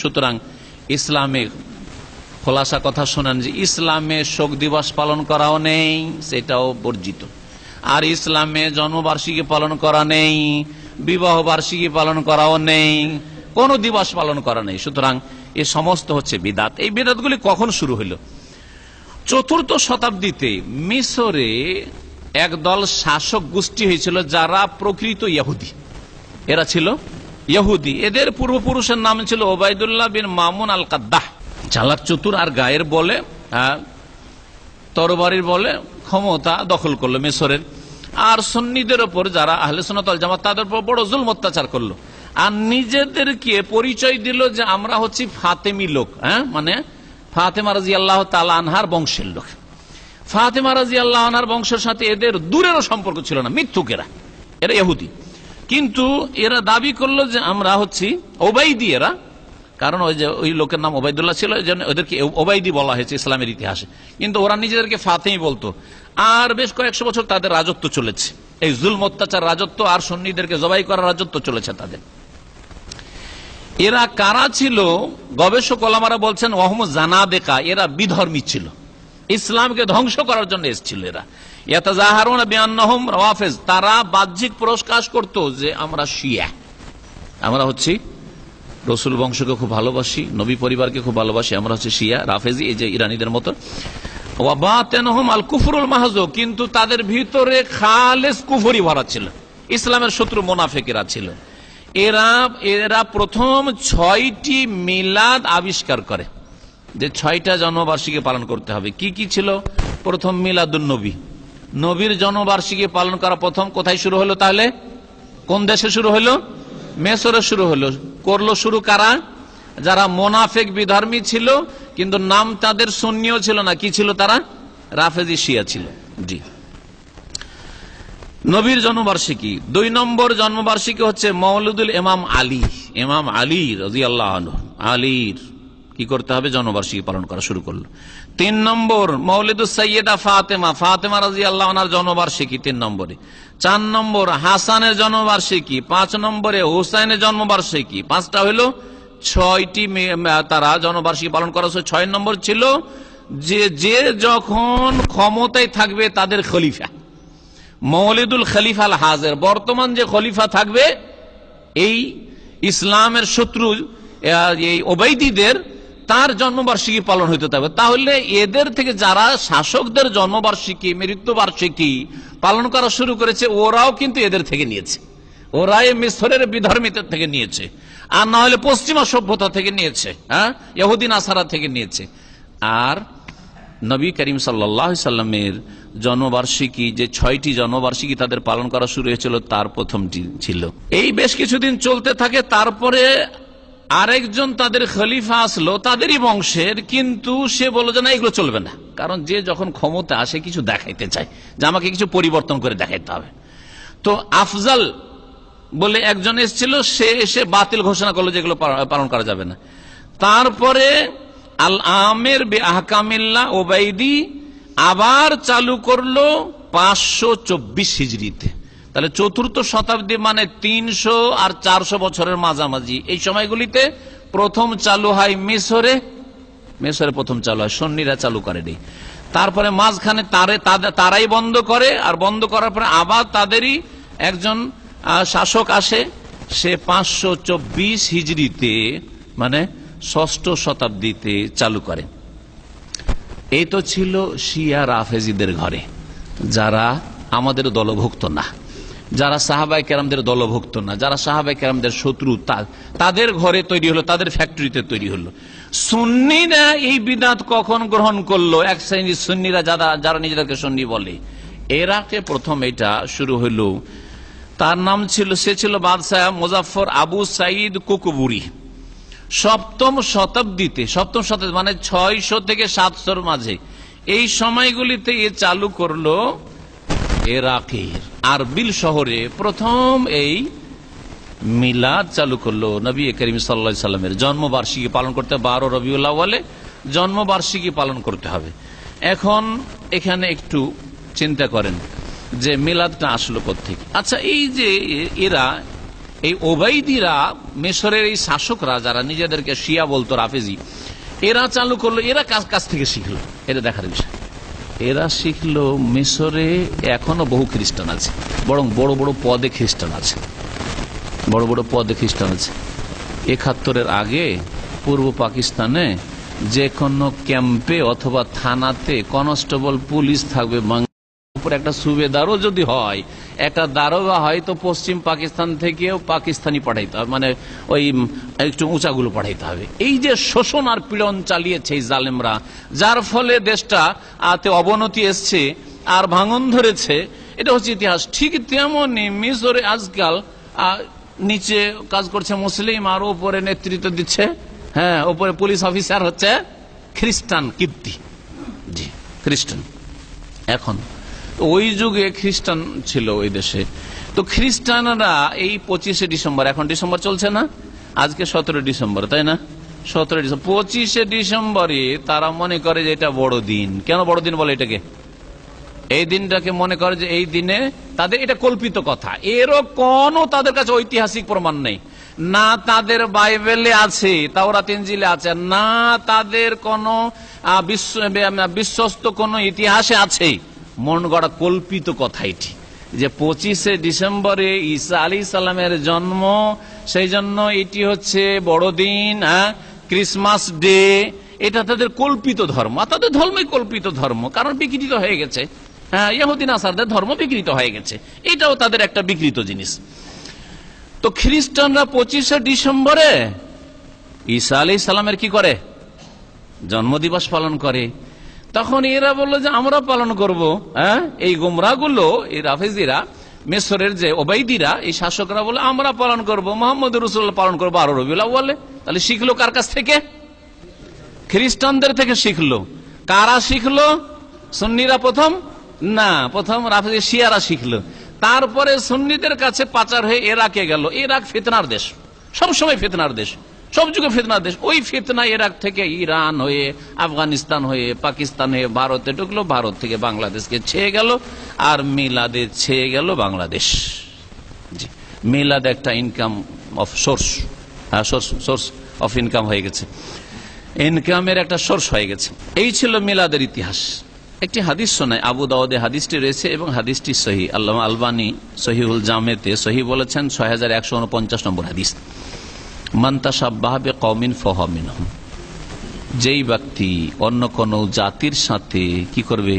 সুতরাং ইসলামে খোলাসা কথা শোনেন যে ইসলামে শোক দিবস পালন করাও নেই, সেটাও বর্জিত। আর ইসলামে জন্মবার্ষিকী পালন করা নেই, বিবাহ বার্ষিকী পালন করাও নেই, কোন দিবস পালন করা নেই। সুতরাং এ সমস্ত হচ্ছে বিদাত। এই বিদাতগুলি কখন শুরু হইল? 4th শতাব্দীতে মিশরে একদল শাসক গোষ্ঠী হয়েছিল যারা প্রকৃত ইহুদি। এরা ছিল ইহুদি। এদের পূর্বপুরুষের নাম ছিল ওবায়দুল্লাহ বিন মামুন আল কাদ্দাহ। চালাক চতুর আর গায়ের বলে, তরবারির বলে ক্ষমতা দখল করলো মিশরের। আর সুন্নিদের ওপর যারা আহলে সুন্নাত ওয়াল জামাত, তাদের উপর বড় জুলম অত্যাচার করলো। আর নিজেদেরকে পরিচয় দিল যে আমরা হচ্ছি ফাতেমি লোক, মানে ফাতেমা রাদিয়াল্লাহু তাআলা আনহার বংশের লোক। ফাতেমা রাদিয়াল্লাহু আনহার বংশের সাথে এদের দূরেরও সম্পর্ক ছিল না, মিথ্যুকেরা, এরা ইহুদি। কিন্তু এরা দাবি করলো যে আমরা হচ্ছি ওবাইদি। এরা কারণ ওই লোকের নাম ওবায়দুল্লাহ ছিল, ওদেরকে ওবাইদি বলা হয়েছে ইসলামের ইতিহাসে। কিন্তু ওরা নিজেদেরকে ফাতেমি বলতো। আর বেশ কয়েকশো বছর তাদের রাজত্ব চলেছে, এই জুলম অত্যাচার রাজত্ব আর সুন্নিদেরকে জবাই করার রাজত্ব চলেছে তাদের। এরা কারা ছিল? গবেষক ওলামারা বলছেন ওয়াহুম জানাদেকা, এরা বিধর্মী ছিল, ইসলামকে ধ্বংস করার জন্য এসেছিল। এরা ইয়াতাজাহারুনা বিআন্নাহুম রাওয়াফিজ, তারা বাহ্যিক প্রকাশ করত যে আমরা শিয়া, আমরা হচ্ছি রসুল বংশকে খুব ভালোবাসি, নবী পরিবারকে খুব ভালোবাসি, আমরা হচ্ছে শিয়া রাফেজি, এই যে ইরানিদের মতো। ওয়া বাতিনুহুম আল কুফরুল মাহজু, কিন্তু তাদের ভিতরে খালেস কুফরি ভরা ছিল, ইসলামের শত্রু মুনাফিকেরা ছিল। এরা প্রথম 6টি মিলাদ আবিষ্কার করে, যে 6টা জন্মবার্ষিকী পালন করতে হবে। কি কি ছিল? প্রথম মিলাদুন নবী, নবীর জন্মবার্ষিকী পালন করা প্রথম কোথায় শুরু হলো? তাহলে কোন দেশে শুরু হলো? মিশরে শুরু হলো। করলো শুরু কারা? যারা মোনাফেক বিধর্মী ছিল, কিন্তু নাম তাদের সুন্নিও ছিল না। কি ছিল তারা? রাফেজি শিয়া ছিল। জি, নবীর জন্মবার্ষিকী। 2 নম্বর জন্মবার্ষিকী হচ্ছে মওলুদুল ইমাম আলী, ইমাম আলী রাদিয়াল্লাহু আনহু, আলীর কি করতে হবে? জন্মবার্ষিকী পালন করা শুরু করলো। 3 নম্বর মওলিদুস সাইয়্যিদা ফাতেমা, ফাতেমা রাদিয়াল্লাহু আনহার জন্মবার্ষিকী 3 নম্বরে। 4 নম্বর হাসানের জন্মবার্ষিকী। 5 নম্বরে হুসাইনের জন্মবার্ষিকী। 5টা হইল 6টি তারা জন্মবার্ষিকী পালন করা। 6 নম্বর ছিল যে যখন ক্ষমতায় থাকবে তাদের খলিফা, মওলিদুল খলিফা আল হাজির, বর্তমান যে খলিফা থাকবে এই ইসলামের শত্রু এই ওবাইদীদের, তার জন্মবার্ষিকী পালন হইতে থাকবে। তাহলে এদের থেকে যারা শাসকদের জন্মবার্ষিকী, মৃত্যুবার্ষিকী পালন করা শুরু করেছে, ওরাও কিন্তু এদের থেকে নিয়েছে। ওরা এই মিশরের বিধর্মীদের থেকে নিয়েছে, আর না হলে পশ্চিমা সভ্যতা থেকে নিয়েছে, ইহুদি নাসারা থেকে নিয়েছে। আর নবী করিম সাল্লাল্লাহু আলাইহি সাল্লামের জন্মবার্ষিকী, যে 6টি জন্মবার্ষিকী তাদের পালন করা শুরু হয়েছিল, তার প্রথমটি ছিল। এই বেশ কিছুদিন চলতে থাকে। তারপরে আরেকজন তাদের খলিফা আসলো, তাদেরই বংশের, কিন্তু সে বলল যে না, এগুলো চলবে না। কারণ যে যখন ক্ষমতা আসে কিছু দেখাইতে চায়, যে আমাকে কিছু পরিবর্তন করে দেখাইতে হবে। তো আফজাল বলে একজন এসেছিল, সে এসে বাতিল ঘোষণা করলো যেগুলো পালন করা যাবে না। তারপরে আল আমের বে আহকামিল্লাহ ওবাইদি আবার চালু করলো 524 হিজরিতে। তাহলে 4th শতাব্দী মানে 300 আর 400 বছরের মাঝামাঝি এই সময়গুলিতে প্রথম চালু হয় মিশরে। মিশরে প্রথম চালু হয়, সুন্নিরা চালু করেনি। তারপরে মাঝখানে তারাই বন্ধ করে, আর বন্ধ করার পরে আবার তাদেরই একজন শাসক আসে, সে 524 হিজরিতে মানে 6ষ্ঠ শতাব্দীতে চালু করে। এই তো ছিল শিয়া রাফেজিদের ঘরে, যারা আমাদের দলভুক্ত না, যারা সাহাবায়ে কেরামদের দলভুক্ত না, যারা সাহাবায়ে কেরামদের শত্রু, তাদের ঘরে তৈরি হলো, তাদের ফ্যাক্টরিতে তৈরি হলো। সুন্নিরা এই বিদআত কখন গ্রহণ করলো? এক শ্রেণীর সুন্নিরা যারা নিজেদেরকে সুন্নি বলে, এরাকে প্রথম এটা শুরু হলো। তার নাম ছিল, সে ছিল বাদশাহ মুজাফফর আবু সাইদ কুকুবুরি। 7ম শতাব্দীতে মানে 600 থেকে 700 মাঝে, এই সময়গুলিতে এ চালু করলো ইরাকের আরবিল শহরে প্রথম এই মিলাদ চালু করলো। নবী করিম সাল্লাল্লাহু আলাইহি সাল্লামের জন্মবার্ষিকী পালন করতে 12 রবিউল আউয়ালে জন্মবার্ষিকী পালন করতে হবে। এখন এখানে একটু চিন্তা করেন যে মিলাদটা আসলো কোত্থেকে? আচ্ছা, এই যে এরা এই ওবাইদিরা, মিশরের এই শাসকরা যারা নিজেদেরকে শিয়া বলতো, রাফেজি, এরা চালু করলো। এরা কাছ থেকে শিখলো, এটা দেখার বিষয়। এরা শিখলো মিশরে এখনো বহু খ্রিস্টান আছে, বরং বড় বড় পদে খ্রিস্টান আছে, বড় বড় পদে খ্রিস্টান আছে। ৭১-এর আগে পূর্ব পাকিস্তানে যে কোনো ক্যাম্পে অথবা থানাতে কনস্টেবল পুলিশ থাকবে, উপর একটা সুবেদারও যদি হয়, একটা দারোগা হয়, তো পশ্চিম পাকিস্তান থেকেও পাকিস্তানি পাঠাইতে হবে, মানে ওই একটু উঁচাগুলো পাঠাইতে হবে। এই যে শোষণ আর পীড়ন চালিয়েছে এই জালেমরা, যার ফলে দেশটা অবনতি এসছে আর ভাঙন ধরেছে, এটা হচ্ছে ইতিহাস। ঠিক তেমনি মিশরে আজকাল নিচে কাজ করছে মুসলিম, আর উপরে নেতৃত্ব দিচ্ছে, হ্যাঁ, উপরে পুলিশ অফিসার হচ্ছে খ্রিস্টান কিপ্তি, জি খ্রিস্টান। এখন ওই যুগে খ্রিস্টান ছিল ওই দেশে, তো খ্রিস্টানরা এই 25শে ডিসেম্বর, এখন ডিসেম্বর চলছে না, আজকে 17 ডিসেম্বর, তাই না? 17 ডিসেম্বর, 25শে ডিসেম্বরে তারা মনে করে যে এটা বড় দিন। কেন বড় দিন বলে এটাকে? এই দিনটাকে মনে করে যে এই দিনে তাদের, এটা কল্পিত কথা, এরও কোনো তাদের কাছে ঐতিহাসিক প্রমাণ নেই, না তাদের বাইবেলে আছে, তাওরাত ইনজিলে আছে, না তাদের কোনো বিশ্বস্ত কোনো ইতিহাসে আছে। মন গড়া কল্পিত কথা এটি, যে 25শে ডিসেম্বরে ঈসা আলাইহিস সালামের জন্ম, সেই জন্য এটি হচ্ছে বড়দিন, ক্রিসমাস ডে। এটা তাদের কল্পিত ধর্ম, তাদের ধর্মই কল্পিত ধর্ম, কারণ বিকৃত হয়ে গেছে। হ্যাঁ, ইহুদি নাসারদের ধর্ম বিকৃত হয়ে গেছে, এটাও তাদের একটা বিকৃত জিনিস। তো খ্রিস্টানরা 25শে ডিসেম্বরে ঈসা আলাইহিস সালামের কি করে? জন্মদিবস পালন করে। তখন এরা বললো যে আমরা পালন করব। হ্যাঁ, এই গোমরাগুলো, এই রাফেজিরা, মিশরের যে ওবাইদিরা, এই শাসকরা বলে আমরা পালন করব, মুহাম্মদ রাসূলুল্লাহ পালন করবো 12 রবিউল আউয়ালে। তাহলে শিখলো কার কাছ থেকে? খ্রিস্টানদের থেকে শিখলো। কারা শিখলো? সুন্নিরা প্রথম না, প্রথম রাফেজি শিয়ারা শিখলো, তারপরে সুন্নিদের কাছে পাচার হয়ে ইরাকে গেল। ইরাক ফিতনার দেশ, সবসময় ফিতনার দেশ, সব যুগে ফিতনার দেশ। ওই ফিতনা ইরাক থেকে ইরান হয়ে, আফগানিস্তান হয়ে, পাকিস্তান হয়ে ভারতে ঢুকলো, ভারত থেকে বাংলাদেশকে ছেয়ে গেল, আর মিলাদে ছেয়ে গেল বাংলাদেশ। জি, মিলাদ একটা income of swords, source of income হয়ে গেছে, ইনকামের একটা সোর্স হয়ে গেছে। এই ছিল মিলাদের ইতিহাস। একটি হাদিস শোনায়, আবু দাউদে হাদিসটি রয়েছে এবং হাদিসটি সহি। আল্লামা আলবানী সহিহুল জামেতে সহি বলেছেন, 6149 নম্বর হাদিস। মান তাশাব্বাহা বিকওমিন ফাহুয়া মিনহুম, যেই ব্যক্তি অন্য কোন জাতির সাথে কি করবে?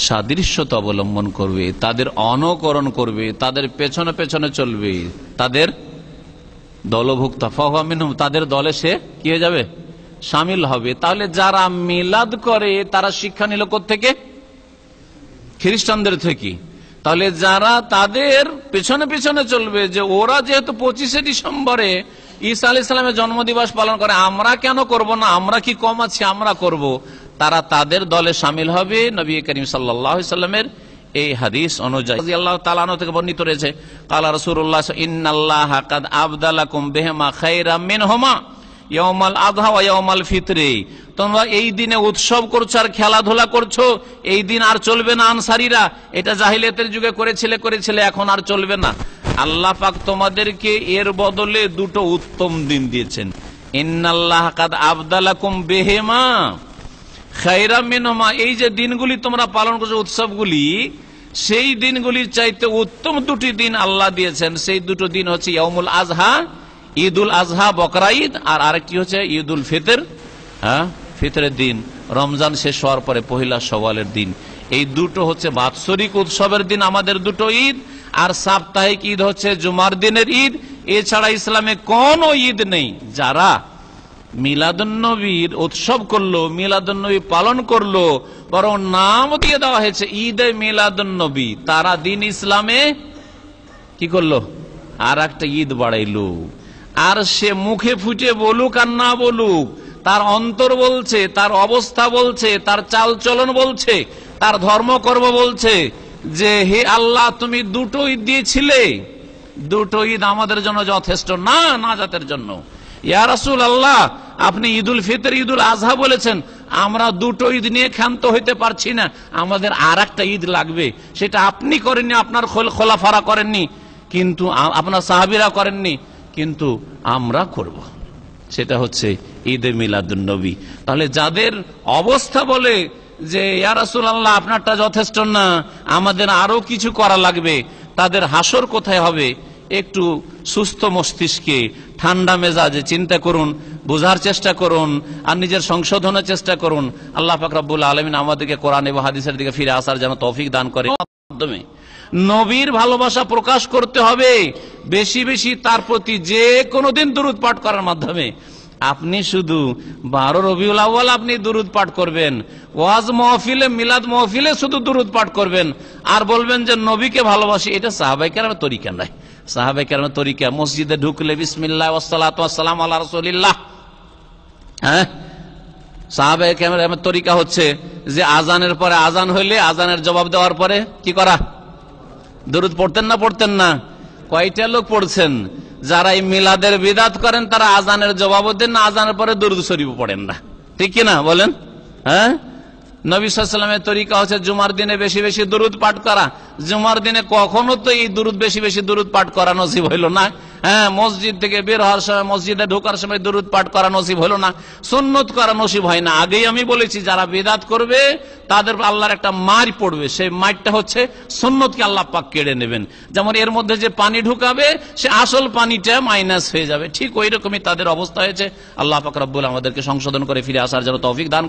সাদৃশ্যতা অবলম্বন করবে, তাদের অনুকরণ করবে, তাদের পেছনে পেছনে চলবে, তাদের দলভুক্ত, ফাহুয়া মিনহুম, তাদের দলে সে কি হয়ে যাবে? শামিল হবে। তাহলে যারা মিলাদ করে তারা শিক্ষা নিল কোত্থেকে? খ্রিস্টানদের থেকে। তাহলে যারা তাদের পেছনে পেছনে চলবে, যে ওরা যেহেতু 25শে ডিসেম্বরে ঈসা আলাইহিস সালামের জন্মদিবস পালন করে, আমরা কেন করব না? আমরা কি কম আছি? আমরা করব। তারা তাদের দলে শামিল হবে। নবী করিম সাল্লাল্লাহু আলাইহি সাল্লামের এই হাদিস অনুযায়ী রাদিয়াল্লাহু তাআলা আনহু থেকে বর্ণিত রয়েছে, ক্বালা রাসূলুল্লাহ ইন্নাল্লাহা কাদ আবদালাকুম বিহিমা খায়রাম মিনহুমা ইয়াউমাল আযহা ওয়া ইয়াউমাল ফিতরি। তোমরা এই দিনে উৎসব করছো আর খেলাধুলা করছো, এই দিন আর চলবে না। আনসারীরা এটা জাহিলিয়াতের যুগে করেছিলে, এখন আর চলবে না। আল্লাহ পাক তোমাদেরকে এর বদলে দুটো উত্তম দিন দিয়েছেন। ইন্নাল্লাহা কাদ আবদালাকুম বিহিমা খায়রাম মিনহুমা, এই যে দিনগুলি তোমরা পালন করছো, উৎসবগুলি, সেই দিনগুলির চাইতে উত্তম দুটি দিন আল্লাহ দিয়েছেন। সেই দুটো দিন হচ্ছে ইয়াউমুল আযহা, ঈদুল আজহা বকরা ঈদ, আর আরেকটি হচ্ছে ঈদুল ফিতর, ফিতরের দিন, রমজান শেষ হওয়ার পরে পহিলা শওয়ালের দিন। এই দুটো হচ্ছে বাৎসরিক উৎসবের দিন, আমাদের দুটো ঈদ। আর সাপ্তাহিক ঈদ হচ্ছে জুমার দিনের ঈদ। এছাড়া ইসলামে কোনো ঈদ নেই। যারা মিলাদুন্নবীর উৎসব করলো, মিলাদুন্নবী পালন করলো, বরং নাম দিয়ে দেওয়া হয়েছে ঈদে মিলাদুন্নবী, তারা দিন ইসলামে কি করলো? আর একটা ঈদ বাড়াইলো। আর সে মুখে ফুটে বলুক আর না বলুক, তার অন্তর বলছে, তার অবস্থা বলছে, তার চাল চলন বলছে, তার ধর্মকর্ম বলছে যে হে আল্লাহ, তুমি দুটো ঈদ দিয়েছিলে, দুটো ঈদ আমাদের জন্য যথেষ্ট না, না জাতের জন্য। ইয়া রাসূলুল্লাহ, আপনি ঈদুল ফিতর, ঈদুল আজহা বলেছেন, আমরা দুটো ঈদ নিয়ে ক্ষান্ত হইতে পারছি না, আমাদের আর একটা ঈদ লাগবে। সেটা আপনি করেননি, আপনার খোলাফারা করেননি, কিন্তু আপনার সাহাবীরা করেননি, কিন্তু আমরা করব। সেটা হচ্ছে ঈদে মিলাদুন নবী। তাহলে যাদের অবস্থা বলে যে ইয়া রাসূলুল্লাহ আপনারটা যথেষ্ট না, আমাদের আরো কিছু করা লাগবে, তাদের হাসর কোথায় হবে? একটু সুস্থ মস্তিষ্কে ঠান্ডা মেজাজে চিন্তা করুন, বোঝার চেষ্টা করুন, আর নিজের সংশোধনের চেষ্টা করুন। আল্লাহ পাক রব্বুল আলামিন আমাদেরকে কোরআন এবং হাদিসের দিকে ফিরে আসার যেন তৌফিক দান করে। মাধ্যমে নবীর ভালোবাসা প্রকাশ করতে হবে বেশি বেশি, তার প্রতি যে কোনো দিন দুরূদ পাঠ করার মাধ্যমে। আপনি শুধু 12 রবিউল আউয়াল আপনি দুরূদ পাঠ করবেন, ওয়াজ মাহফিলে মিলাদ মাহফিলে শুধু দুরূদ পাঠ করবেন, আর বলবেন যে নবীকে ভালোবাসি, এটা সাহাবায়ে কেরামের তরিকা নয়। সাহাবায়ে কেরামের তরিকা মসজিদে ঢুকলে বিসমিল্লাহ ওয়াসসালাতু ওয়াসসালামু আলা রাসূলিল্লাহ। হ্যাঁ, সাহাবায়ে কেরামের তরিকা হচ্ছে যে আজানের পরে, আজান হইলে আজানের জবাব দেওয়ার পরে কি করা? দুরূদ পড়তেন না পড়তেন না? কয়টা লোক পড়ছেন? যারা এই মিলাদের বিদআত করেন তারা আজানের জবাবও দেন না, আজানের পরে দুরূদ শরীফ পড়েন না, ঠিক কি না বলেন? হ্যাঁ, নবী সাল্লাল্লাহু আলাইহি ওয়াসাল্লামের তরিকা হচ্ছে জুমার দিনে বেশি বেশি দুরূদ পাঠ করা। জুমার দিনে কখনো তো এই দুরূদ বেশি বেশি দুরূদ পাঠ করা নসিব হইল না। হ্যাঁ, মসজিদ থেকে বের হওয়ার সময়, মসজিদে ঢোকার সময় দুরূদ পাঠ করা নসিব হইল না, সুন্নত করা নসিব হয় না। আগেই আমি বলেছি যারা বিদআত করবে তাদের আল্লাহর একটা মার পড়বে, সেই মারটা হচ্ছে সুন্নতকে আল্লাহ পাক কেড়ে নেবেন। যেমন এর মধ্যে যে পানি ঢুকাবে সে আসল পানিটা মাইনাস হয়ে যাবে, ঠিক ওই রকমই তাদের অবস্থা হয়েছে। আল্লাহ পাক রব্বুল আমাদেরকে সংশোধন করে ফিরে আসার জন্য তৌফিক দান